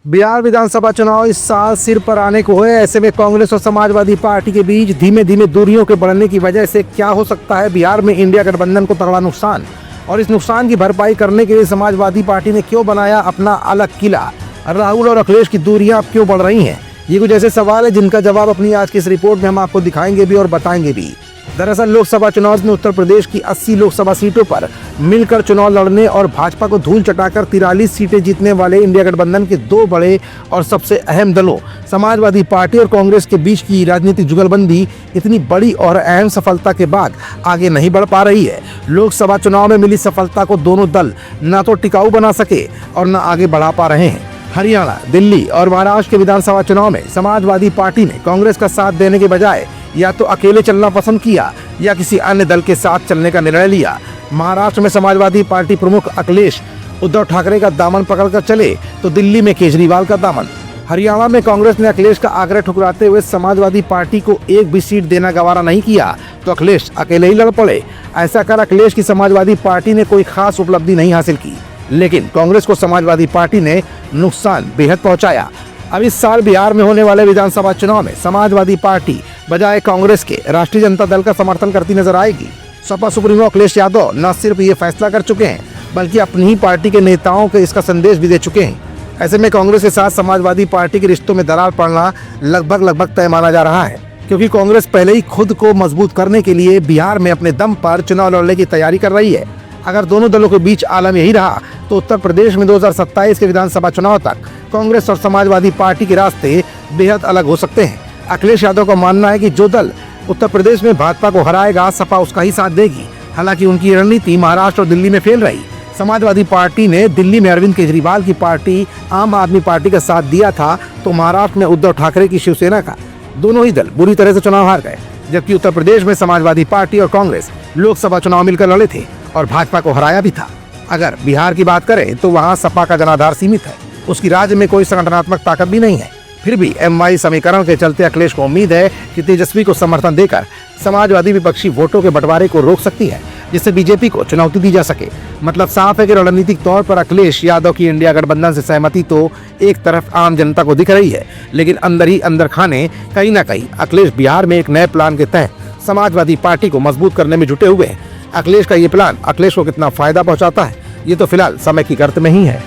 बिहार विधानसभा चुनाव इस साल सिर पर आने को है। ऐसे में कांग्रेस और समाजवादी पार्टी के बीच धीमे धीमे दूरियों के बढ़ने की वजह से क्या हो सकता है बिहार में इंडिया गठबंधन को तगड़ा नुकसान, और इस नुकसान की भरपाई करने के लिए समाजवादी पार्टी ने क्यों बनाया अपना अलग किला। राहुल और अखिलेश की दूरियां अब क्यों बढ़ रही हैं, ये कुछ ऐसे सवाल है जिनका जवाब अपनी आज की इस रिपोर्ट में हम आपको दिखाएंगे भी और बताएंगे भी। दरअसल लोकसभा चुनाव में उत्तर प्रदेश की 80 लोकसभा सीटों पर मिलकर चुनाव लड़ने और भाजपा को धूल चटाकर 43 सीटें जीतने वाले इंडिया गठबंधन के दो बड़े और सबसे अहम दलों समाजवादी पार्टी और कांग्रेस के बीच की राजनीतिक जुगलबंदी इतनी बड़ी और अहम सफलता के बाद आगे नहीं बढ़ पा रही है। लोकसभा चुनाव में मिली सफलता को दोनों दल न तो टिकाऊ बना सके और न आगे बढ़ा पा रहे हैं। हरियाणा, दिल्ली और महाराष्ट्र के विधानसभा चुनाव में समाजवादी पार्टी ने कांग्रेस का साथ देने के बजाय या तो अकेले चलना पसंद किया या किसी अन्य दल के साथ चलने का निर्णय लिया। महाराष्ट्र में समाजवादी पार्टी प्रमुख अखिलेश उद्धव ठाकरे का दामन पकड़कर चले तो दिल्ली में केजरीवाल का दामन। हरियाणा में कांग्रेस ने अखिलेश का आग्रह ठुकराते हुए समाजवादी पार्टी को एक भी सीट देना गवारा नहीं किया तो अखिलेश अकेले ही लड़ पड़े। ऐसा कर अखिलेश की समाजवादी पार्टी ने कोई खास उपलब्धि नहीं हासिल की, लेकिन कांग्रेस को समाजवादी पार्टी ने नुकसान बेहद पहुंचाया। अब इस साल बिहार में होने वाले विधानसभा चुनाव में समाजवादी पार्टी बजाय कांग्रेस के राष्ट्रीय जनता दल का समर्थन करती नजर आएगी। सपा सुप्रीमो अखिलेश यादव न सिर्फ ये फैसला कर चुके हैं बल्कि अपनी ही पार्टी के नेताओं को इसका संदेश भी दे चुके हैं। ऐसे में कांग्रेस के साथ समाजवादी पार्टी के रिश्तों में दरार पड़ना लगभग तय माना जा रहा है, क्योंकि कांग्रेस पहले ही खुद को मजबूत करने के लिए बिहार में अपने दम पर चुनाव लड़ने की तैयारी कर रही है। अगर दोनों दलों के बीच आलम यही रहा तो उत्तर प्रदेश में 2027 के विधानसभा चुनाव तक कांग्रेस और समाजवादी पार्टी के रास्ते बेहद अलग हो सकते हैं। अखिलेश यादव का मानना है कि जो दल उत्तर प्रदेश में भाजपा को हराएगा सपा उसका ही साथ देगी। हालांकि उनकी रणनीति महाराष्ट्र और दिल्ली में फेल रही। समाजवादी पार्टी ने दिल्ली में अरविंद केजरीवाल की पार्टी आम आदमी पार्टी का साथ दिया था तो महाराष्ट्र में उद्धव ठाकरे की शिवसेना का। दोनों ही दल बुरी तरह से चुनाव हार गए, जबकि उत्तर प्रदेश में समाजवादी पार्टी और कांग्रेस लोकसभा चुनाव मिलकर लड़े थे और भाजपा को हराया भी था। अगर बिहार की बात करें तो वहां सपा का जनाधार सीमित है, उसकी राज्य में कोई संगठनात्मक ताकत भी नहीं है। फिर भी एमवाई समीकरण के चलते अखिलेश को उम्मीद है कि तेजस्वी को समर्थन देकर समाजवादी विपक्षी वोटों के बंटवारे को रोक सकती है, जिससे बीजेपी को चुनौती दी जा सके। मतलब साफ है कि रणनीतिक तौर पर अखिलेश यादव की इंडिया गठबंधन से सहमति तो एक तरफ आम जनता को दिख रही है, लेकिन अंदर ही अंदर खाने कहीं न कहीं अखिलेश बिहार में एक नए प्लान के तहत समाजवादी पार्टी को मजबूत करने में जुटे हुए हैं। अखिलेश का ये प्लान अखिलेश को कितना फायदा पहुंचाता है ये तो फिलहाल समय की गर्त में ही है।